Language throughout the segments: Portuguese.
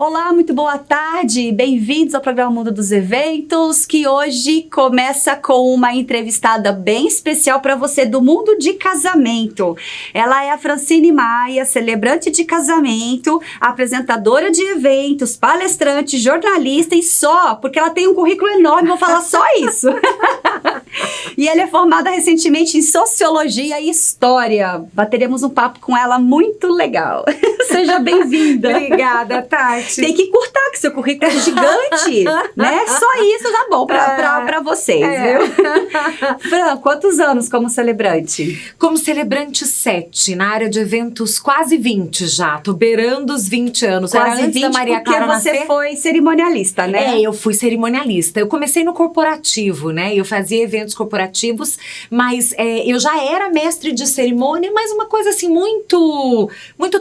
Olá, muito boa tarde, bem-vindos ao programa Mundo dos Eventos, que hoje começa com uma entrevistada bem especial para você do mundo de casamento. Ela é a Francine Maia, celebrante de casamento, apresentadora de eventos, palestrante, jornalista e só, porque ela tem um currículo enorme, vou falar só isso. E ela é formada recentemente em Sociologia e História. Bateremos um papo com ela muito legal. Seja bem-vinda. Obrigada, Tati. Tem que encurtar, que seu currículo é gigante, né? Só isso tá bom pra vocês, viu? Fran, quantos anos como celebrante? Como celebrante 7, na área de eventos quase 20 já. Tô beirando os 20 anos. Quase Era antes 20 da Maria Clara porque você nascer. foi cerimonialista, né? Eu fui cerimonialista. Eu comecei no corporativo, né? Eu fazia eventos corporativos, mas eu já era mestre de cerimônia, mas uma coisa assim muito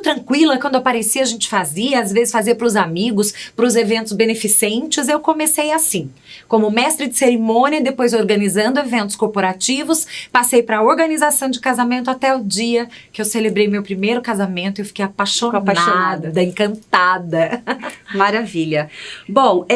tranquila. Quando aparecia a gente fazia, às vezes fazia para os amigos, para os eventos beneficentes. Eu comecei assim, como mestre de cerimônia, depois organizando eventos corporativos, passei para a organização de casamento até o dia que eu celebrei meu primeiro casamento. Eu fiquei apaixonada, encantada. Maravilha. Bom,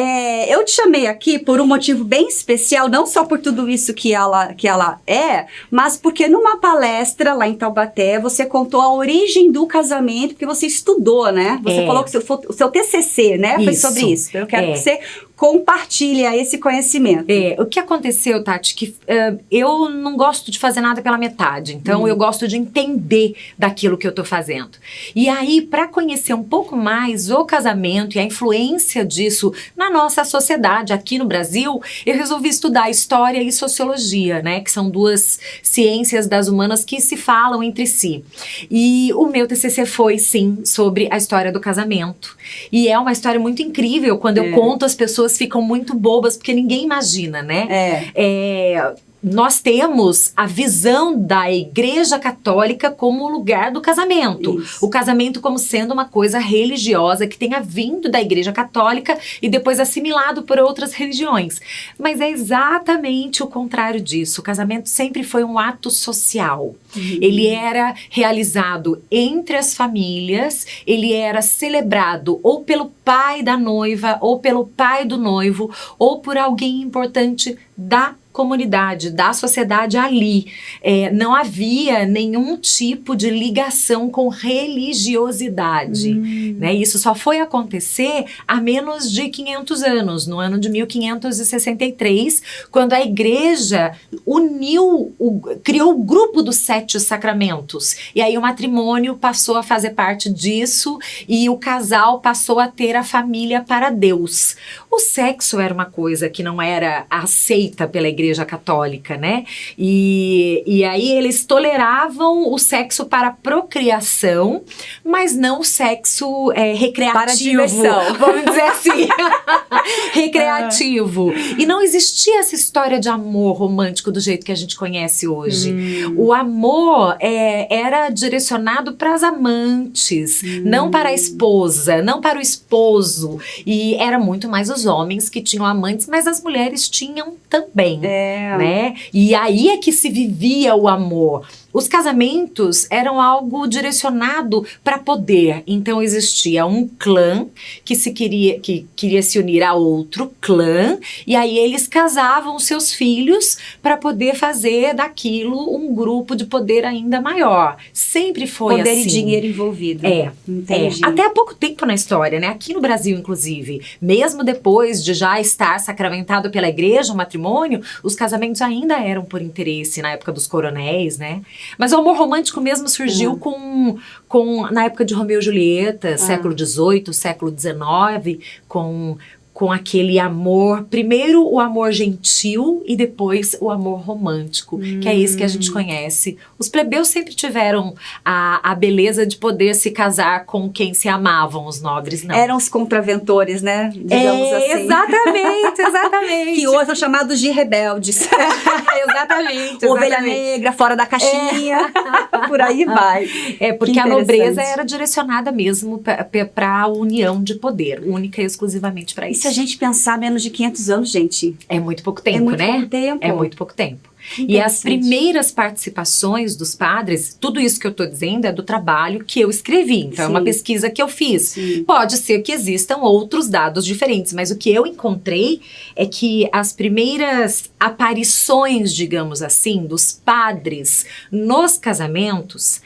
eu te chamei aqui por um motivo bem especial, não só por tudo isso que ela é, mas porque numa palestra lá em Taubaté, você contou a origem do casamento, porque você estudou, né? Você falou que o seu TCC, né? Foi sobre isso. Eu quero que você compartilhe esse conhecimento. O que aconteceu, Tati, que eu não gosto de fazer nada pela metade, então eu gosto de entender daquilo que eu tô fazendo. E aí, para conhecer um pouco mais o casamento e a influência disso na nossa sociedade aqui no Brasil, eu resolvi estudar História e Sociologia, né, que são duas ciências das humanas que se falam entre si. E o meu TCC foi, sim, sobre a história do casamento. E é uma história muito incrível. Quando eu conto, as pessoas ficam muito bobas, porque ninguém imagina, né? Nós temos a visão da Igreja Católica como o lugar do casamento. Isso. O casamento como sendo uma coisa religiosa que tenha vindo da Igreja Católica e depois assimilado por outras religiões. Mas é exatamente o contrário disso. O casamento sempre foi um ato social. Ele era realizado entre as famílias, ele era celebrado ou pelo pai da noiva, ou pelo pai do noivo, ou por alguém importante da comunidade, da sociedade ali. Não havia nenhum tipo de ligação com religiosidade, né? Isso só foi acontecer há menos de 500 anos, no ano de 1563, quando a igreja criou o grupo dos 7 sacramentos. E aí o matrimônio passou a fazer parte disso e o casal passou a ter a família para Deus. O sexo era uma coisa que não era aceita pela Igreja Católica, né? E aí eles toleravam o sexo para procriação, mas não o sexo recreativo. Para diversão. Vamos dizer assim. Recreativo. E não existia essa história de amor romântico do jeito que a gente conhece hoje. O amor era direcionado para as amantes, não para a esposa, não para o esposo. E era muito mais os homens que tinham amantes, mas as mulheres tinham também. Né? E aí é que se vivia o amor. Os casamentos eram algo direcionado para poder. Então existia um clã que queria se unir a outro clã, e aí eles casavam seus filhos para poder fazer daquilo um grupo de poder ainda maior. Sempre foi poder assim. Poder e dinheiro envolvido. Entendi. Até há pouco tempo na história, né? Aqui no Brasil, inclusive. Mesmo depois de já estar sacramentado pela igreja, o matrimônio, os casamentos ainda eram por interesse na época dos coronéis, né? Mas o amor romântico mesmo surgiu na época de Romeu e Julieta, século XVIII, século XIX, com aquele amor, primeiro o amor gentil e depois o amor romântico, que é esse que a gente conhece. Os plebeus sempre tiveram a beleza de poder se casar com quem se amavam, os nobres não. Eram os contraventores, né? Digamos assim. Exatamente. Que hoje são chamados de rebeldes. Exatamente. Ovelha negra, fora da caixinha, por aí vai. Porque a nobreza era direcionada mesmo para a união de poder, única e exclusivamente para isso. Se a gente pensar menos de 500 anos, gente... É muito pouco tempo, né? Pouco tempo. É muito pouco tempo. E as primeiras participações dos padres, tudo isso que eu estou dizendo é do trabalho que eu escrevi. Então, é uma pesquisa que eu fiz. Sim. Pode ser que existam outros dados diferentes, mas o que eu encontrei é que as primeiras aparições, digamos assim, dos padres nos casamentos,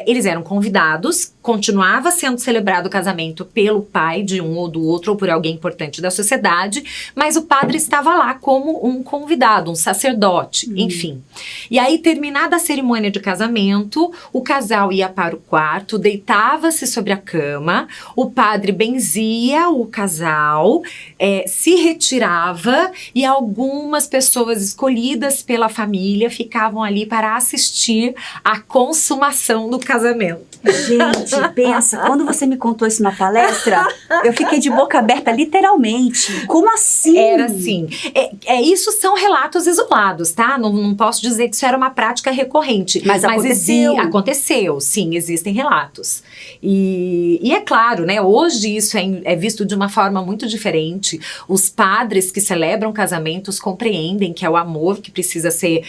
eles eram convidados, continuava sendo celebrado o casamento pelo pai de um ou do outro, ou por alguém importante da sociedade, mas o padre estava lá como um convidado, um sacerdote, enfim. E aí, terminada a cerimônia de casamento, o casal ia para o quarto, deitava-se sobre a cama, o padre benzia o casal, se retirava e algumas pessoas escolhidas pela família ficavam ali para assistir à consumação do casamento. Gente, pensa, quando você me contou isso na palestra, eu fiquei de boca aberta, literalmente. Como assim? Era assim. Isso são relatos isolados, tá? Não posso dizer que isso era uma prática recorrente. Mas aconteceu. Aconteceu, sim, existem relatos. E é claro, né? Hoje isso é visto de uma forma muito diferente. Os padres que celebram casamentos compreendem que é o amor que precisa ser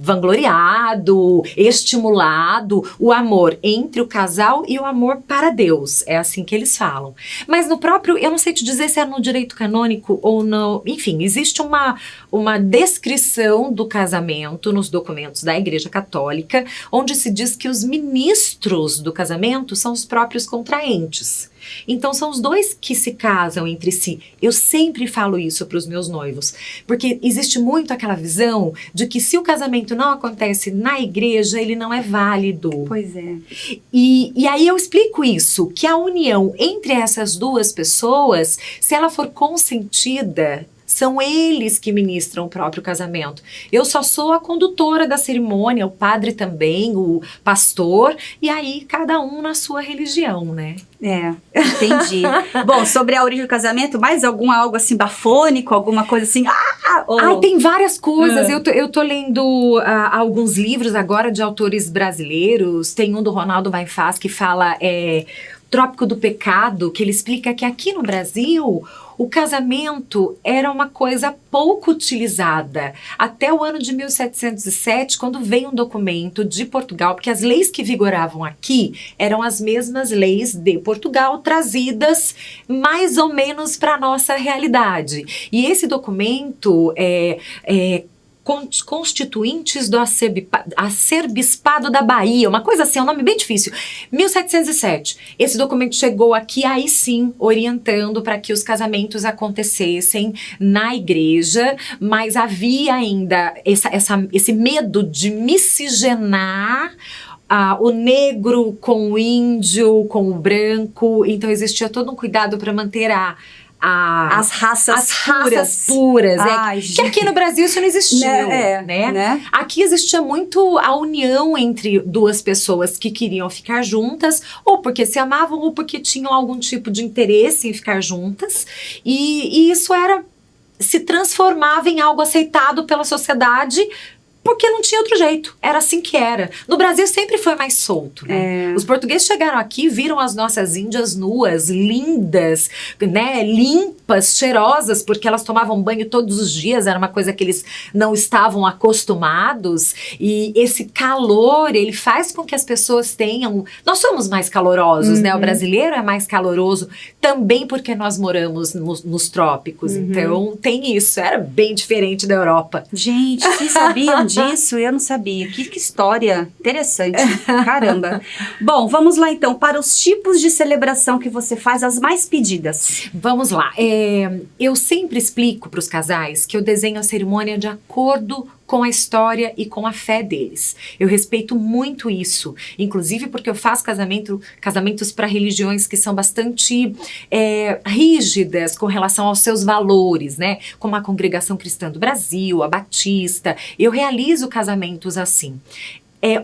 vangloriado, estimulado, o amor entre o casal e o amor para Deus. É assim que eles falam. Mas no próprio, eu não sei te dizer se é no direito canônico ou não. Enfim, existe uma descrição do casamento nos documentos da Igreja Católica, onde se diz que os ministros do casamento são os próprios contraentes. Então, são os dois que se casam entre si. Eu sempre falo isso para os meus noivos, porque existe muito aquela visão de que se o casamento não acontece na igreja, ele não é válido. Pois é. E aí eu explico isso, que a união entre essas duas pessoas, se ela for consentida, são eles que ministram o próprio casamento. Eu só sou a condutora da cerimônia, o padre também, o pastor, e aí cada um na sua religião, né? Entendi. Bom, sobre a origem do casamento, mais algo assim bafônico, alguma coisa assim? Tem várias coisas. Eu tô lendo alguns livros agora de autores brasileiros. Tem um do Ronaldo Baifás que fala Trópico do Pecado, que ele explica que aqui no Brasil o casamento era uma coisa pouco utilizada até o ano de 1707, quando veio um documento de Portugal, porque as leis que vigoravam aqui eram as mesmas leis de Portugal, trazidas mais ou menos para a nossa realidade. E esse documento Constituintes do Arcebispado da Bahia, uma coisa assim, é um nome bem difícil, 1707, esse documento chegou aqui, aí sim, orientando para que os casamentos acontecessem na igreja, mas havia ainda esse medo de miscigenar o negro com o índio, com o branco, então existia todo um cuidado para manter as raças puras. Que aqui no Brasil isso não existiu, né? Aqui existia muito a união entre duas pessoas que queriam ficar juntas, ou porque se amavam, ou porque tinham algum tipo de interesse em ficar juntas, e isso se transformava em algo aceitado pela sociedade, porque não tinha outro jeito, era assim que era. No Brasil sempre foi mais solto, né? Os portugueses chegaram aqui, viram as nossas índias nuas, lindas, né? Limpas, cheirosas, porque elas tomavam banho todos os dias, era uma coisa que eles não estavam acostumados, e esse calor, ele faz com que as pessoas tenham... Nós somos mais calorosos, né? O brasileiro é mais caloroso, também porque nós moramos nos trópicos, então tem isso, era bem diferente da Europa. Gente, vocês sabiam disso? Eu não sabia. Que história interessante. Caramba. Bom, vamos lá então para os tipos de celebração que você faz, as mais pedidas. Vamos lá. Eu sempre explico para os casais que eu desenho a cerimônia de acordo com a história e com a fé deles. Eu respeito muito isso, inclusive porque eu faço casamentos para religiões que são bastante rígidas com relação aos seus valores, né? Como a Congregação Cristã do Brasil, a Batista. Eu realizo casamentos assim.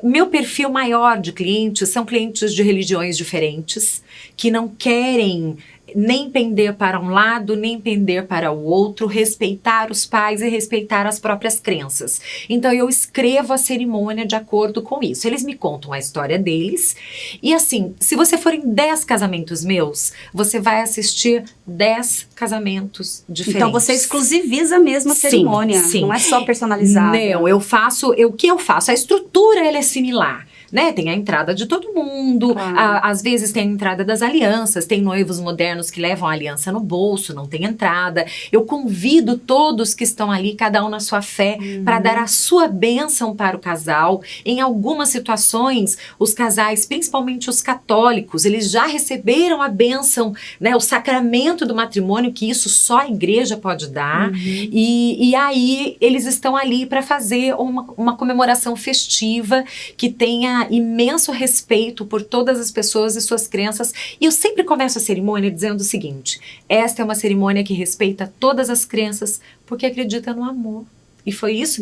Meu perfil maior de clientes são clientes de religiões diferentes, que não querem nem pender para um lado, nem pender para o outro, respeitar os pais e respeitar as próprias crenças. Então eu escrevo a cerimônia de acordo com isso. Eles me contam a história deles e assim, se você for em 10 casamentos meus, você vai assistir 10 casamentos diferentes. Então você exclusiviza mesmo a cerimônia, sim. Não é só personalizada. Não, o que eu faço? A estrutura ela é similar. Né? Tem a entrada de todo mundo, às vezes tem a entrada das alianças, tem noivos modernos que levam a aliança no bolso, não tem entrada. Eu convido todos que estão ali, cada um na sua fé, para dar a sua bênção para o casal. Em algumas situações, os casais, principalmente os católicos, eles já receberam a bênção, né? O sacramento do matrimônio, que isso só a igreja pode dar. E aí eles estão ali para fazer uma comemoração festiva que tenha imenso respeito por todas as pessoas e suas crenças. E eu sempre começo a cerimônia dizendo o seguinte: esta é uma cerimônia que respeita todas as crenças porque acredita no amor. E foi isso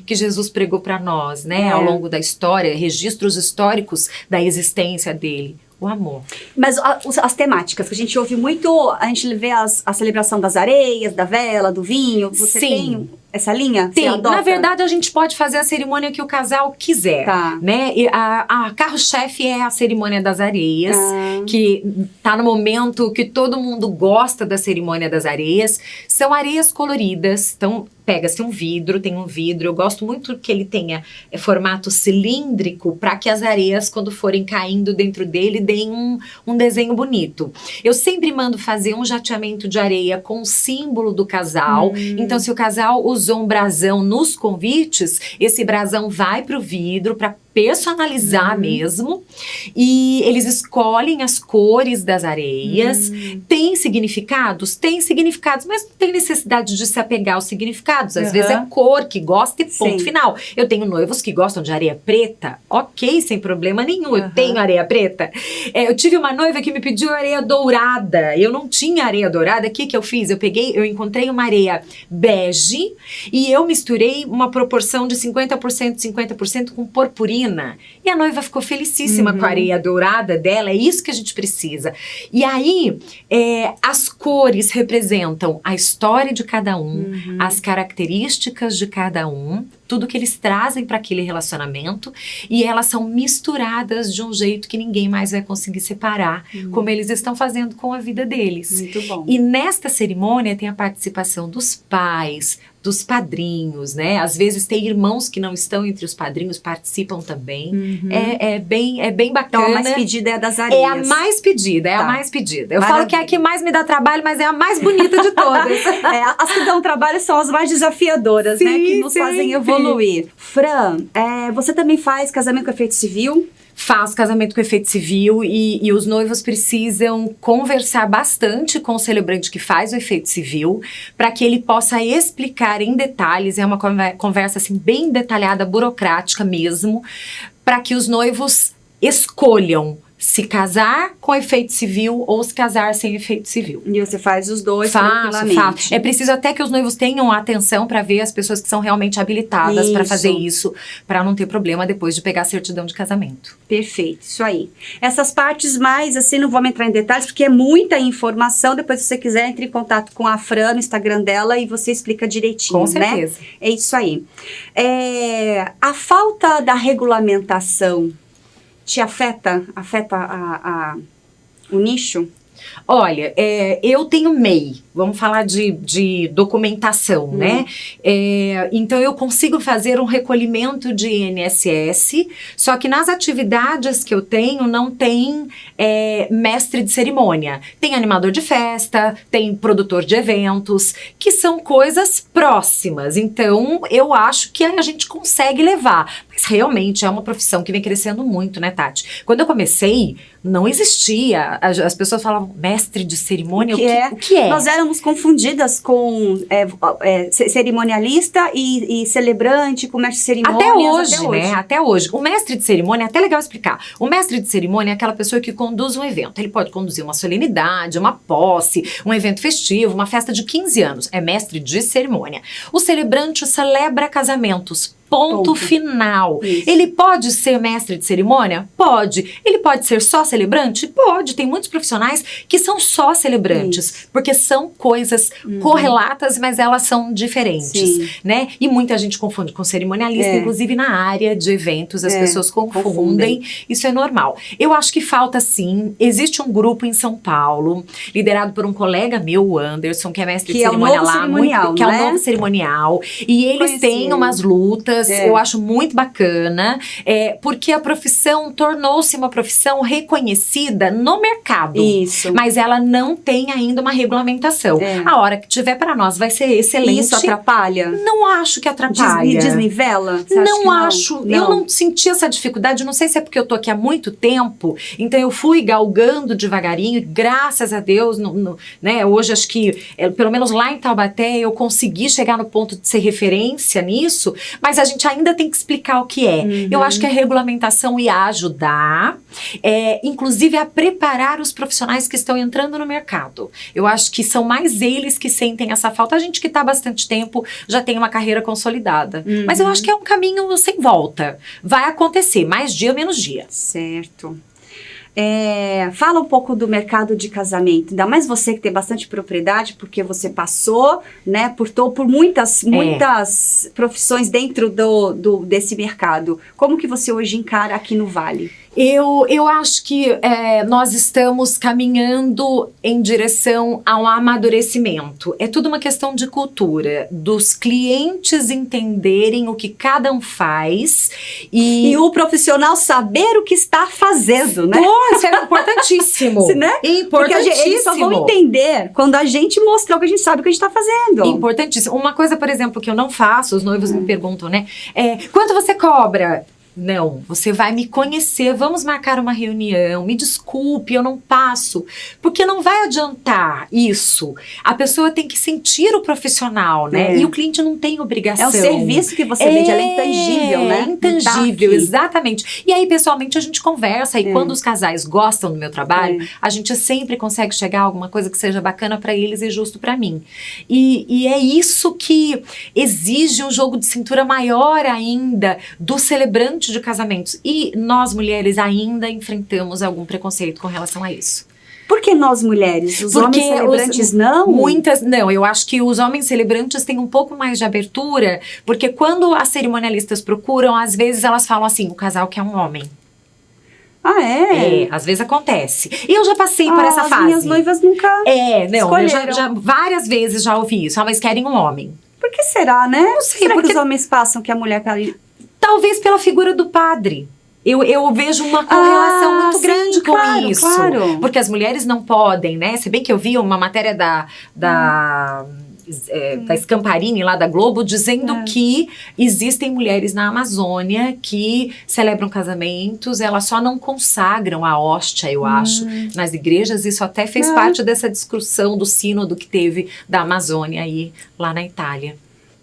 que Jesus pregou para nós, né? Ao longo da história, registros históricos da existência dele. O amor. Mas as temáticas, que a gente ouve muito, a gente vê a celebração das areias, da vela, do vinho. Você tem essa linha? Tem. Na verdade, a gente pode fazer a cerimônia que o casal quiser. Né? E a carro-chefe é a cerimônia das areias, que tá no momento que todo mundo gosta da cerimônia das areias. São areias coloridas, então pega-se um vidro, tem um vidro. Eu gosto muito que ele tenha formato cilíndrico para que as areias, quando forem caindo dentro dele, deem um desenho bonito. Eu sempre mando fazer um jateamento de areia com o símbolo do casal. Então, se o casal usou um brasão nos convites, esse brasão vai para o vidro para personalizar mesmo, e eles escolhem as cores das areias. Tem significados? Tem significados, mas não tem necessidade de se apegar aos significados. Às vezes é cor que gosta e ponto final. Eu tenho noivos que gostam de areia preta, ok, sem problema nenhum, eu tenho areia preta. Eu tive uma noiva que me pediu areia dourada, eu não tinha areia dourada. O que eu fiz? Eu encontrei uma areia bege e eu misturei uma proporção de 50%, 50% com purpurina. E a noiva ficou felicíssima com a areia dourada dela. É isso que a gente precisa. E aí, as cores representam a história de cada um, as características de cada um, tudo que eles trazem para aquele relacionamento, e elas são misturadas de um jeito que ninguém mais vai conseguir separar, como eles estão fazendo com a vida deles. Muito bom. E nesta cerimônia tem a participação dos pais, dos padrinhos, né? Às vezes tem irmãos que não estão entre os padrinhos, participam também. É bem bacana. Então a mais pedida é a das areias. É a mais pedida, a mais pedida. Eu falo que é a que mais me dá trabalho, mas é a mais bonita de todas. As que dão trabalho são as mais desafiadoras, né? Que nos fazem evoluir. Fran, você também faz casamento com efeito civil? Faço casamento com efeito civil e os noivos precisam conversar bastante com o celebrante que faz o efeito civil para que ele possa explicar em detalhes. É uma conversa assim bem detalhada, burocrática mesmo, para que os noivos escolham se casar com efeito civil ou se casar sem efeito civil. E você faz os dois tranquilamente. Faço. É preciso até que os noivos tenham atenção para ver as pessoas que são realmente habilitadas para fazer isso, para não ter problema depois de pegar a certidão de casamento. Perfeito, isso aí. Essas partes mais, assim, não vamos entrar em detalhes, porque é muita informação. Depois, se você quiser, entre em contato com a Fran no Instagram dela e você explica direitinho, com certeza. Né? É isso aí. A falta da regulamentação te afeta o nicho? Olha, eu tenho MEI, vamos falar de documentação, né? Então eu consigo fazer um recolhimento de INSS, só que nas atividades que eu tenho não tem mestre de cerimônia. Tem animador de festa, tem produtor de eventos, que são coisas próximas. Então eu acho que a gente consegue levar. Mas realmente é uma profissão que vem crescendo muito, né, Tati? Quando eu comecei, não existia. As pessoas falavam, mestre de cerimônia, o que é? Nós éramos confundidas com cerimonialista e celebrante, com mestre de cerimônia. Até hoje, né? Até hoje. O mestre de cerimônia, é até legal explicar. O mestre de cerimônia é aquela pessoa que conduz um evento. Ele pode conduzir uma solenidade, uma posse, um evento festivo, uma festa de 15 anos. É mestre de cerimônia. O celebrante celebra casamentos. Ponto final. Isso. Ele pode ser mestre de cerimônia? Pode. Ele pode ser só celebrante? Pode. Tem muitos profissionais que são só celebrantes, porque são coisas correlatas, mas elas são diferentes, né? E muita gente confunde com cerimonialista, inclusive na área de eventos, as pessoas confundem. Isso é normal. Eu acho que falta sim. Existe um grupo em São Paulo, liderado por um colega meu, o Anderson, que é mestre de cerimônia lá, que é o novo cerimonial. E eles têm umas lutas. Eu acho muito bacana, porque a profissão tornou-se uma profissão reconhecida no mercado. Isso. Mas ela não tem ainda uma regulamentação. A hora que tiver para nós vai ser excelente. Isso atrapalha? Não acho que atrapalha. Desnivela? Não acho. Eu não senti essa dificuldade. Não sei se é porque eu tô aqui há muito tempo, então eu fui galgando devagarinho, graças a Deus, né? Hoje acho que, pelo menos lá em Taubaté, eu consegui chegar no ponto de ser referência nisso, mas a gente ainda tem que explicar o que é. Eu acho que a regulamentação ia ajudar, inclusive a preparar os profissionais que estão entrando no mercado. Eu acho que são mais eles que sentem essa falta. A gente que está há bastante tempo já tem uma carreira consolidada. Mas eu acho que é um caminho sem volta. Vai acontecer, mais dia, menos dia. Certo. Fala um pouco do mercado de casamento, ainda mais você que tem bastante propriedade, porque você passou, né, por muitas profissões dentro desse mercado. Como que você hoje encara aqui no Vale? Eu acho que nós estamos caminhando em direção a um amadurecimento. É tudo uma questão de cultura, dos clientes entenderem o que cada um faz e o profissional saber o que está fazendo, né? Isso é importantíssimo. Né? Importantíssimo. Porque eles só vão entender quando a gente mostrar o que a gente sabe o que a gente está fazendo. Importantíssimo. Uma coisa, por exemplo, que eu não faço, os noivos me perguntam, né? Quanto você cobra? Não, você vai me conhecer, vamos marcar uma reunião, me desculpe, eu não passo, porque não vai adiantar isso. A pessoa tem que sentir o profissional, né? E o cliente não tem obrigação. É o serviço que você vende, ela é intangível, né? Intangível, exatamente. E aí, pessoalmente, a gente conversa, e quando os casais gostam do meu trabalho, a gente sempre consegue chegar a alguma coisa que seja bacana para eles e justo para mim. E é isso que exige um jogo de cintura maior ainda do celebrante de casamentos. E nós, mulheres, ainda enfrentamos algum preconceito com relação a isso. Por que nós, mulheres? Os homens celebrantes não? Não, eu acho que os homens celebrantes têm um pouco mais de abertura, porque quando as cerimonialistas procuram, às vezes elas falam assim, o casal quer um homem. Ah, é? Às vezes acontece. E eu já passei por essa fase. As minhas noivas nunca eu já várias vezes já ouvi isso. Mas querem um homem. Por que será, né? Não sei, porque os homens passam que a mulher tá ali? Talvez pela figura do padre. Eu vejo uma correlação muito grande com isso. Claro. Porque as mulheres não podem, né? Se bem que eu vi uma matéria da Scamparini, lá da Globo, dizendo que existem mulheres na Amazônia que celebram casamentos, elas só não consagram a hóstia, eu acho, nas igrejas. Isso até fez parte dessa discussão do sínodo que teve da Amazônia aí, lá na Itália.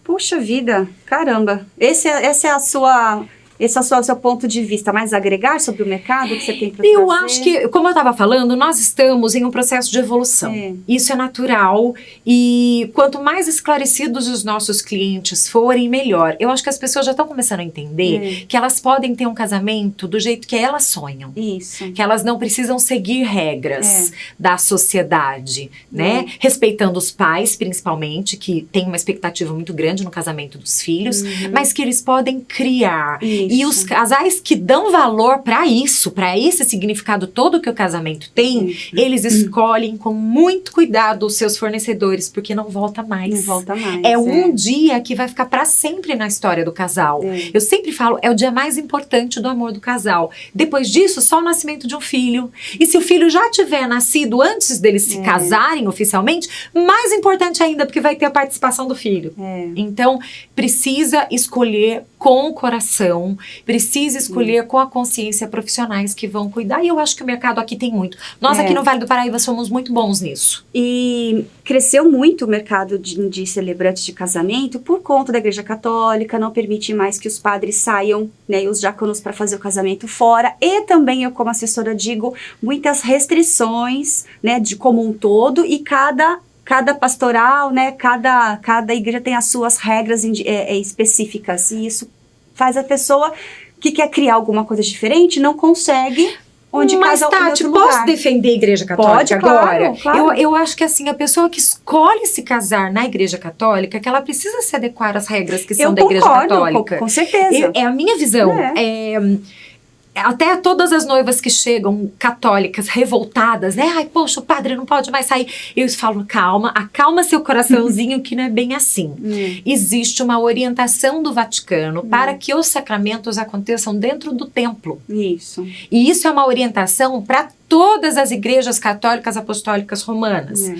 Puxa vida, caramba. Esse é o seu ponto de vista, mais agregar sobre o mercado que você tem para fazer? Eu acho que, como eu estava falando, nós estamos em um processo de evolução. Isso é natural e quanto mais esclarecidos os nossos clientes forem, melhor. Eu acho que as pessoas já estão começando a entender que elas podem ter um casamento do jeito que elas sonham. Isso. Que elas não precisam seguir regras da sociedade, né? Respeitando os pais, principalmente, que têm uma expectativa muito grande no casamento dos filhos, mas que eles podem criar. E os casais que dão valor para isso, para esse significado todo que o casamento tem, eles escolhem com muito cuidado os seus fornecedores, porque não volta mais. Não volta mais. É um dia que vai ficar para sempre na história do casal. Eu sempre falo, é o dia mais importante do amor do casal. Depois disso, só o nascimento de um filho. E se o filho já tiver nascido antes deles se casarem oficialmente, mais importante ainda, porque vai ter a participação do filho. Então, precisa escolher com o coração, precisa escolher com a consciência profissionais que vão cuidar. E eu acho que o mercado aqui tem muito. Nós aqui no Vale do Paraíba somos muito bons nisso. E cresceu muito o mercado de celebrantes de casamento por conta da Igreja Católica, não permite mais que os padres saiam, né, e os diáconos para fazer o casamento fora. E também, eu como assessora digo, muitas restrições, né, de como um todo, e cada pastoral, né, cada igreja tem as suas regras específicas, e isso faz a pessoa que quer criar alguma coisa diferente, não consegue. Onde Mas, casa Tati, em outro posso lugar. defender a Igreja Católica Pode, agora? claro. Eu acho que assim, a pessoa que escolhe se casar na Igreja Católica, que ela precisa se adequar às regras que são da Igreja Católica. Com certeza. É a minha visão. Até todas as noivas que chegam católicas, revoltadas, né? Ai, poxa, o padre não pode mais sair. Eu falo, calma, acalma seu coraçãozinho, que não é bem assim. Existe uma orientação do Vaticano para que os sacramentos aconteçam dentro do templo. Isso. E isso é uma orientação para todas as igrejas católicas apostólicas romanas.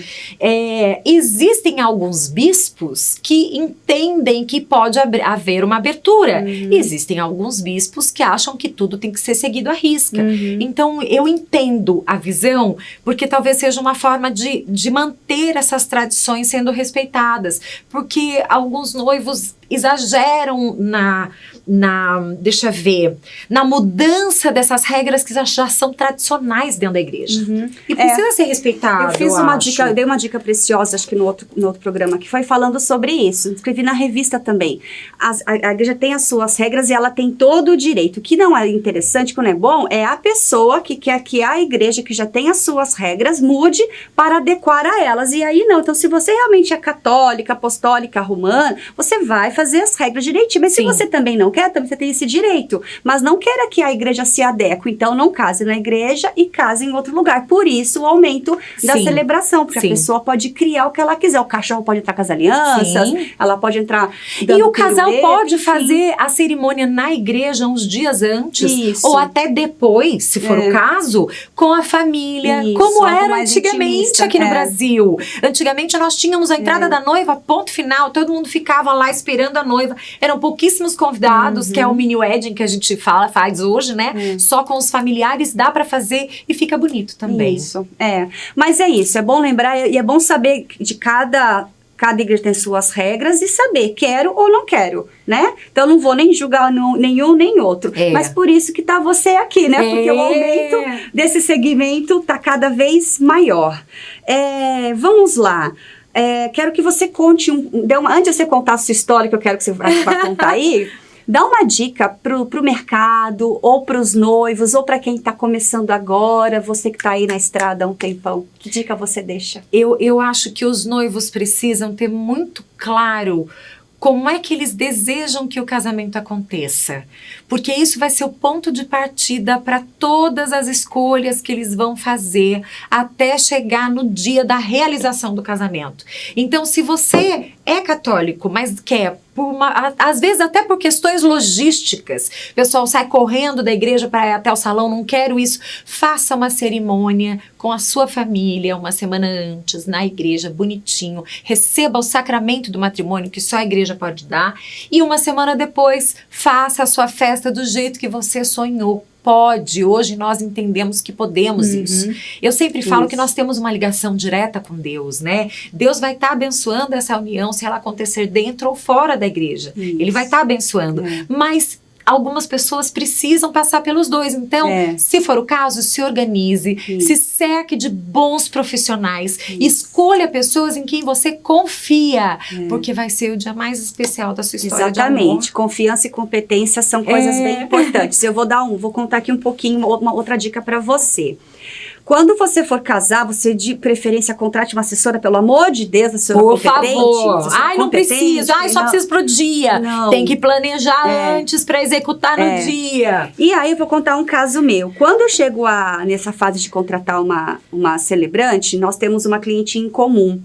Existem alguns bispos que entendem que pode haver uma abertura. Existem alguns bispos que acham que tudo tem que ser seguido à risca. Então, eu entendo a visão, porque talvez seja uma forma de manter essas tradições sendo respeitadas. Porque alguns noivos exageram deixa eu ver, na mudança dessas regras que já são tradicionais dentro da igreja. E precisa ser respeitado. Eu dei uma dica preciosa, acho que no outro programa, que foi falando sobre isso. Escrevi na revista também. A igreja tem as suas regras e ela tem todo o direito. O que não é interessante, que não é bom, é a pessoa que quer que a igreja, que já tem as suas regras, mude para adequar a elas. E aí não. Então, se você realmente é católica, apostólica, romana, você vai fazer as regras direitinho. Mas se você também não quer, também você tem esse direito. Mas não queira que a igreja se adeque. Então, não case na igreja e case em outro lugar. Por isso, o aumento da celebração. Porque a pessoa pode criar o que ela quiser. O cachorro pode entrar com as alianças, ela pode entrar dando E o casal pirueta, pode fazer a cerimônia na igreja uns dias antes. Isso. Ou até depois, se for o caso, com a família. Isso, como algo era mais antigamente intimista, aqui no Brasil. Antigamente nós tínhamos a entrada da noiva, ponto final. Todo mundo ficava lá esperando a noiva. Eram pouquíssimos convidados, que é o mini wedding que a gente faz hoje, né? Só com os familiares dá pra fazer e fica bonito também. Isso, Mas é isso, é bom lembrar e é bom saber de cada igreja tem suas regras e saber, quero ou não quero, né? Então, não vou nem julgar nenhum nem outro. Mas por isso que tá você aqui, né? Porque o aumento desse segmento tá cada vez maior. Vamos lá. Quero que você conte, antes de você contar a sua história, que eu quero que você vá contar aí, dá uma dica pro mercado, ou pros noivos, ou para quem tá começando agora, você que tá aí na estrada há um tempão. Que dica você deixa? Eu acho que os noivos precisam ter muito claro como é que eles desejam que o casamento aconteça. Porque isso vai ser o ponto de partida para todas as escolhas que eles vão fazer até chegar no dia da realização do casamento. Então, se você é católico, mas quer, às vezes até por questões logísticas, o pessoal sai correndo da igreja para ir até o salão, não quero isso, faça uma cerimônia com a sua família uma semana antes, na igreja, bonitinho, receba o sacramento do matrimônio que só a igreja pode dar, e uma semana depois faça a sua festa do jeito que você sonhou. Pode, hoje nós entendemos que podemos isso. Eu sempre falo que nós temos uma ligação direta com Deus, né? Deus vai estar abençoando essa união, se ela acontecer dentro ou fora da igreja. Ele vai estar abençoando. Mas algumas pessoas precisam passar pelos dois. Então, se for o caso, se organize, se cerque de bons profissionais, escolha pessoas em quem você confia, porque vai ser o dia mais especial da sua história. Exatamente. Confiança e competência são coisas bem importantes. Eu vou contar aqui um pouquinho, uma outra dica para você. Quando você for casar, você de preferência contrate uma assessora, pelo amor de Deus, assessora competente. Por favor. Ai, não preciso. Ai, só preciso pro dia. Não. Tem que planejar antes para executar no dia. E aí eu vou contar um caso meu. Quando eu chego nessa fase de contratar uma celebrante, nós temos uma cliente em comum.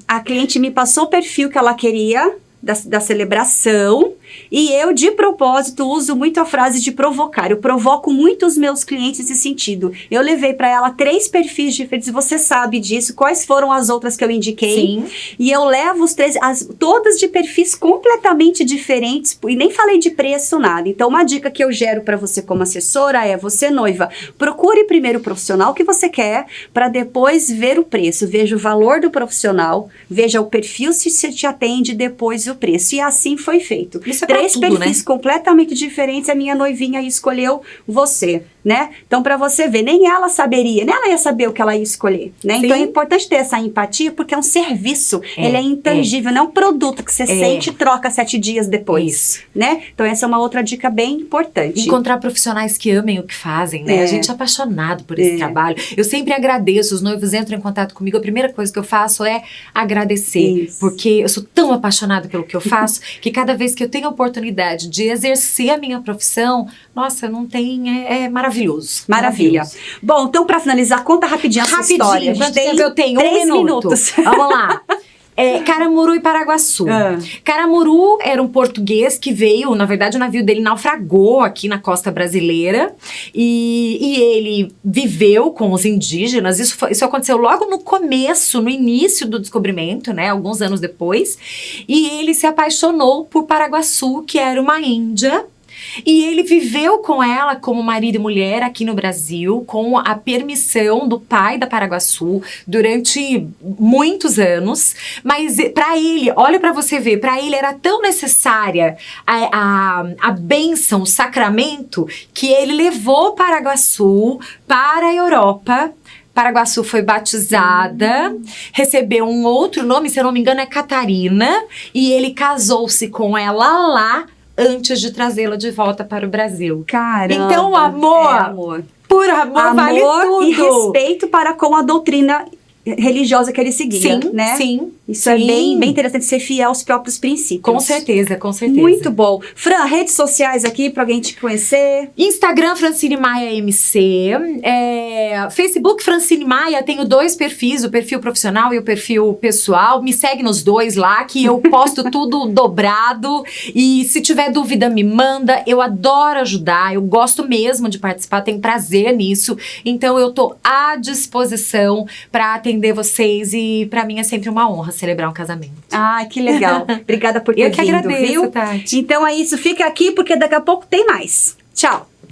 A cliente me passou o perfil que ela queria da celebração, e eu, de propósito, uso muito a frase de provocar. Eu provoco muito os meus clientes nesse sentido. Eu levei para ela 3 perfis diferentes, você sabe disso, quais foram as outras que eu indiquei. Sim. E eu levo os 3, todas de perfis completamente diferentes, e nem falei de preço, nada. Então, uma dica que eu gero para você como assessora é, você noiva, procure primeiro o profissional que você quer, para depois ver o preço. Veja o valor do profissional, veja o perfil se te atende, depois o preço. E assim foi feito. Isso é 3 tudo, perfis completamente diferentes, a minha noivinha escolheu você. né? Então, para você ver, nem ela saberia, nem ela ia saber o que ela ia escolher, né? Sim. Então, é importante ter essa empatia, porque é um serviço, ele é intangível, não é um produto que você sente e troca 7 dias depois, Isso. né? Então, essa é uma outra dica bem importante. Encontrar profissionais que amem o que fazem, né? A gente é apaixonado por esse trabalho. Eu sempre agradeço, os noivos entram em contato comigo, a primeira coisa que eu faço é agradecer, porque eu sou tão apaixonada pelo que eu faço, que cada vez que eu tenho a oportunidade de exercer a minha profissão, nossa, não tem, é maravilhoso. Maravilha. Bom, então pra finalizar, conta rapidinho essa história. Quanto tempo eu tenho? 3 minutos. Vamos lá. Caramuru e Paraguaçu. Caramuru era um português que veio, na verdade o navio dele naufragou aqui na costa brasileira e ele viveu com os indígenas. Isso aconteceu logo no começo, no início do descobrimento, né, alguns anos depois, e ele se apaixonou por Paraguaçu, que era uma índia. E ele viveu com ela como marido e mulher aqui no Brasil, com a permissão do pai da Paraguaçu durante muitos anos. Mas para ele, olha para você ver, para ele era tão necessária a bênção, o sacramento, que ele levou Paraguaçu para a Europa. Paraguaçu foi batizada, recebeu um outro nome, se eu não me engano é Catarina, e ele casou-se com ela lá, antes de trazê-la de volta para o Brasil. Caramba! Então, amor. Por amor vale tudo. E respeito para com a doutrina religiosa que ele seguia, né? Sim. Isso é bem interessante, ser fiel aos próprios princípios. Com certeza, com certeza. Muito bom. Fran, redes sociais aqui para alguém te conhecer. Instagram, Francine Maia MC. Facebook, Francine Maia. Tenho 2 perfis, o perfil profissional e o perfil pessoal. Me segue nos 2 lá, que eu posto tudo dobrado. E se tiver dúvida, me manda. Eu adoro ajudar, eu gosto mesmo de participar, tenho prazer nisso. Então, eu tô à disposição para atender vocês e para mim é sempre uma honra celebrar um casamento. Ah, que legal. Obrigada por ter vindo, eu que agradeço, viu? Tati. Então é isso, fica aqui porque daqui a pouco tem mais. Tchau.